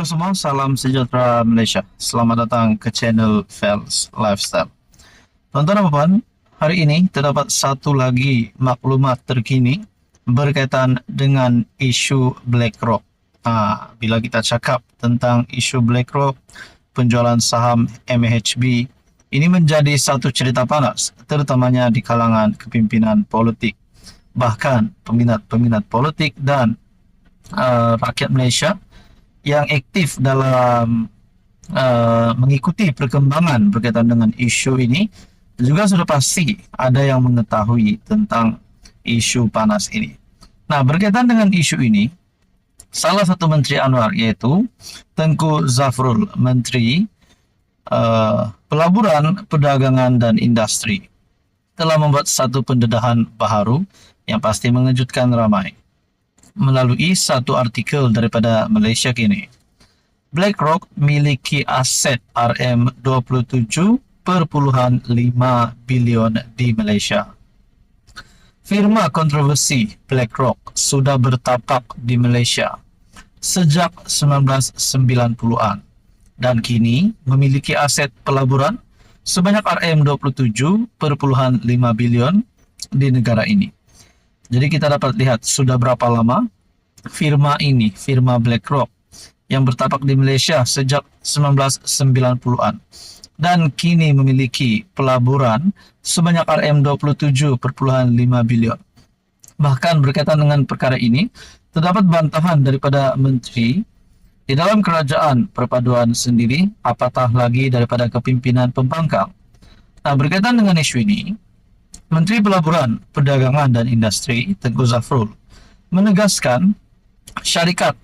Halo semua, salam sejahtera Malaysia. Selamat datang ke channel Fels Lifestyle. Tuan-tuan dan puan, hari ini terdapat satu lagi maklumat terkini berkaitan dengan isu BlackRock. Bila kita cakap tentang isu BlackRock, penjualan saham MHB, ini menjadi satu cerita panas, terutamanya di kalangan kepimpinan politik. Bahkan peminat-peminat politik dan rakyat Malaysia yang aktif dalam mengikuti perkembangan berkaitan dengan isu ini juga sudah pasti ada yang mengetahui tentang isu panas ini. Nah, berkaitan dengan isu ini, salah satu Menteri Anwar yaitu Tengku Zafrul, Menteri Pelaburan, Perdagangan dan Industri, telah membuat satu pendedahan baharu yang pasti mengejutkan ramai. Melalui satu artikel daripada Malaysia Kini, BlackRock miliki aset RM27.5 bilion di Malaysia. Firma kontroversi BlackRock sudah bertapak di Malaysia sejak 1990-an dan kini memiliki aset pelaburan sebanyak RM27.5 bilion di negara ini. Jadi kita dapat lihat sudah berapa lama firma BlackRock yang bertapak di Malaysia sejak 1990-an dan kini memiliki pelaburan sebanyak RM27.5 bilion. Bahkan berkaitan dengan perkara ini, terdapat bantahan daripada menteri di dalam kerajaan perpaduan sendiri, apatah lagi daripada kepimpinan pembangkang. Nah, berkaitan dengan isu ini, Menteri Pelaburan, Perdagangan dan Industri, Tengku Zafrul, menegaskan syarikat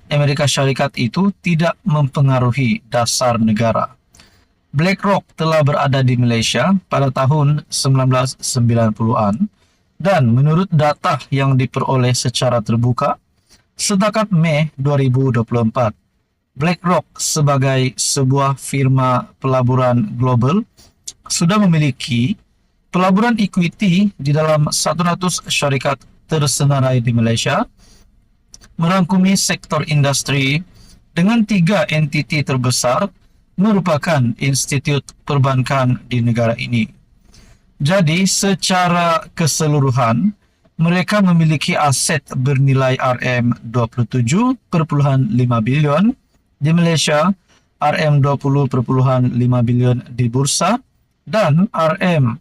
Amerika Syarikat itu tidak mempengaruhi dasar negara. BlackRock telah berada di Malaysia pada tahun 1990-an dan menurut data yang diperoleh secara terbuka, setakat Mei 2024, BlackRock sebagai sebuah firma pelaburan global sudah memiliki pelaburan equity di dalam 100 syarikat tersenarai di Malaysia, merangkumi sektor industri dengan 3 entiti terbesar merupakan institut perbankan di negara ini. Jadi secara keseluruhan, mereka memiliki aset bernilai RM27.5 bilion di Malaysia, RM20.5 bilion di bursa, dan RM7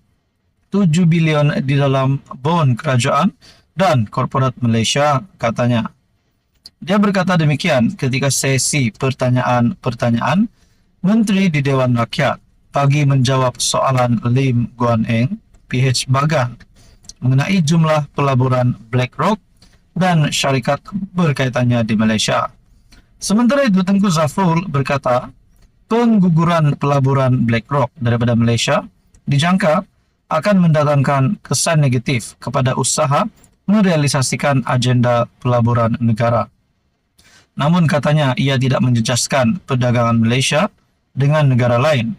bilion di dalam bon kerajaan dan korporat Malaysia, katanya. Dia berkata demikian ketika sesi pertanyaan-pertanyaan Menteri di Dewan Rakyat bagi menjawab soalan Lim Guan Eng, PH Bagan, mengenai jumlah pelaburan BlackRock dan syarikat berkaitannya di Malaysia. Sementara itu, Tengku Zafrul berkata, pengguguran pelaburan BlackRock daripada Malaysia dijangka akan mendatangkan kesan negatif kepada usaha merealisasikan agenda pelaburan negara. Namun katanya ia tidak menjejaskan perdagangan Malaysia dengan negara lain.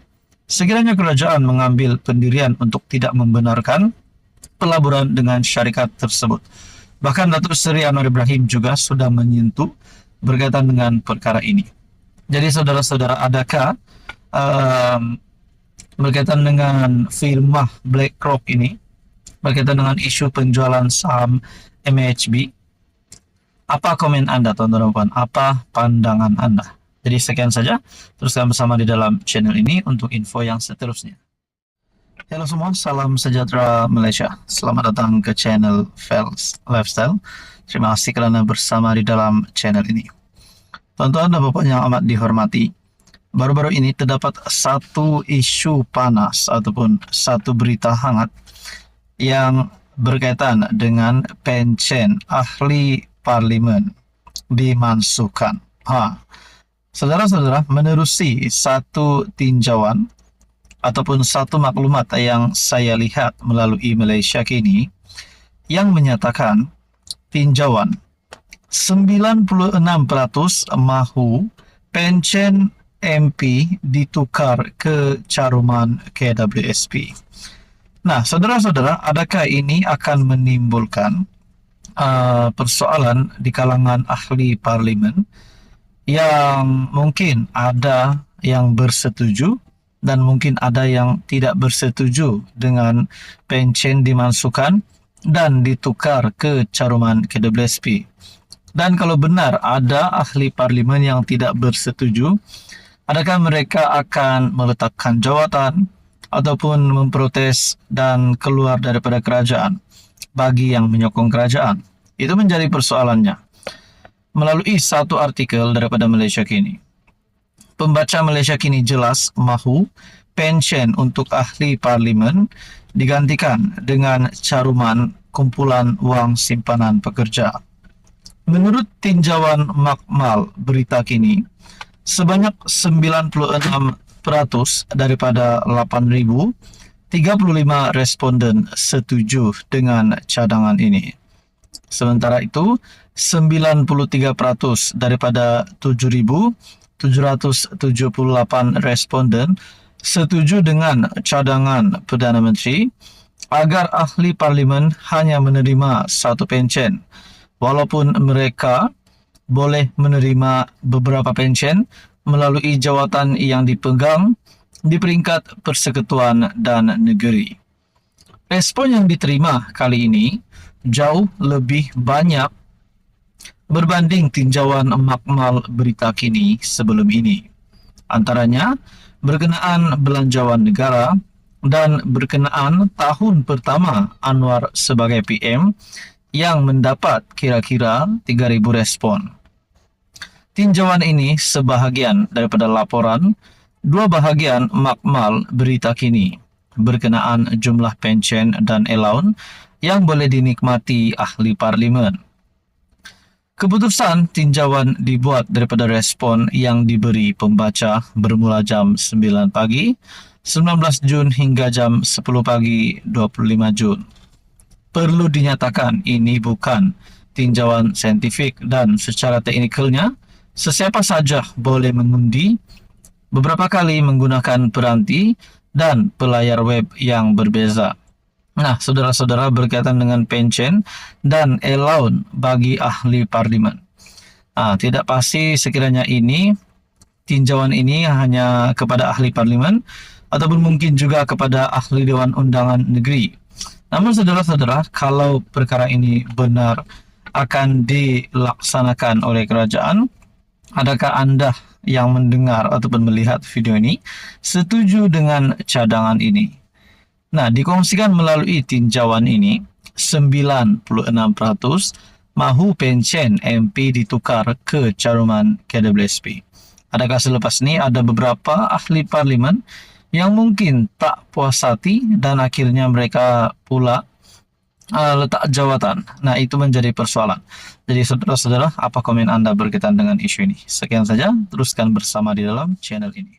Sekiranya kerajaan mengambil pendirian untuk tidak membenarkan pelaburan dengan syarikat tersebut. Bahkan Datuk Seri Anwar Ibrahim juga sudah menyentuh berkaitan dengan perkara ini. Jadi saudara-saudara, adakah berkaitan dengan firma BlackRock ini, berkaitan dengan isu penjualan saham MHB, apa komen Anda, tuan-tuan dan puan? Apa pandangan Anda? Jadi sekian saja, teruskan bersama di dalam channel ini untuk info yang seterusnya. Halo semua, salam sejahtera Malaysia. Selamat datang ke channel Fels Lifestyle. Terima kasih kerana bersama di dalam channel ini. Tuan-tuan dan puan yang amat dihormati, baru-baru ini terdapat satu isu panas ataupun satu berita hangat yang berkaitan dengan pencen ahli parlimen dimansuhkan. Saudara-saudara, menerusi satu tinjauan ataupun satu maklumat yang saya lihat melalui Malaysia Kini yang menyatakan tinjauan 96% mahu pencen MP ditukar ke caruman KWSP. Nah, saudara-saudara, adakah ini akan menimbulkan persoalan di kalangan ahli parlimen yang mungkin ada yang bersetuju dan mungkin ada yang tidak bersetuju dengan pension dimasukkan dan ditukar ke caruman KWSP. Dan kalau benar ada ahli parlimen yang tidak bersetuju, adakah mereka akan meletakkan jawatan ataupun memprotes dan keluar daripada kerajaan bagi yang menyokong kerajaan? Itu menjadi persoalannya. Melalui satu artikel daripada Malaysia Kini, pembaca Malaysia Kini jelas mahu pension untuk ahli parlimen digantikan dengan caruman kumpulan wang simpanan pekerja. Menurut tinjauan Makmal Berita Kini, sebanyak 96% daripada 8,035 responden setuju dengan cadangan ini. Sementara itu, 93% daripada 7,778 responden setuju dengan cadangan Perdana Menteri agar ahli parlimen hanya menerima satu pension, walaupun mereka boleh menerima beberapa pension melalui jawatan yang dipegang di peringkat persekutuan dan negeri. Respon yang diterima kali ini jauh lebih banyak berbanding tinjauan Makmal Berita Kini sebelum ini. Antaranya berkenaan belanjawan negara dan berkenaan tahun pertama Anwar sebagai PM yang mendapat kira-kira 3,000 respon. Tinjauan ini sebahagian daripada laporan, dua bahagian Makmal Berita Kini berkenaan jumlah pension dan allowance yang boleh dinikmati ahli parlimen. Keputusan tinjauan dibuat daripada respon yang diberi pembaca bermula jam 9 pagi 19 Jun hingga jam 10 pagi 25 Jun. Perlu dinyatakan ini bukan tinjauan saintifik dan secara teknikalnya sesiapa saja boleh mengundi beberapa kali menggunakan peranti dan pelayar web yang berbeza. Nah, saudara-saudara, berkaitan dengan pension dan allowance bagi ahli parlimen. Tidak pasti sekiranya ini tinjauan ini hanya kepada ahli parlimen ataupun mungkin juga kepada ahli Dewan Undangan Negeri. Namun saudara-saudara, kalau perkara ini benar akan dilaksanakan oleh kerajaan, adakah Anda yang mendengar ataupun melihat video ini setuju dengan cadangan ini? Nah, dikongsikan melalui tinjauan ini, 96% mahu pension MP ditukar ke caruman KWSP. Adakah selepas ini ada beberapa ahli parlimen yang mungkin tak puas hati dan akhirnya mereka pula letak jawatan? Nah, itu menjadi persoalan. Jadi saudara-saudara, apa komen Anda berkaitan dengan isu ini? Sekian saja, teruskan bersama di dalam channel ini.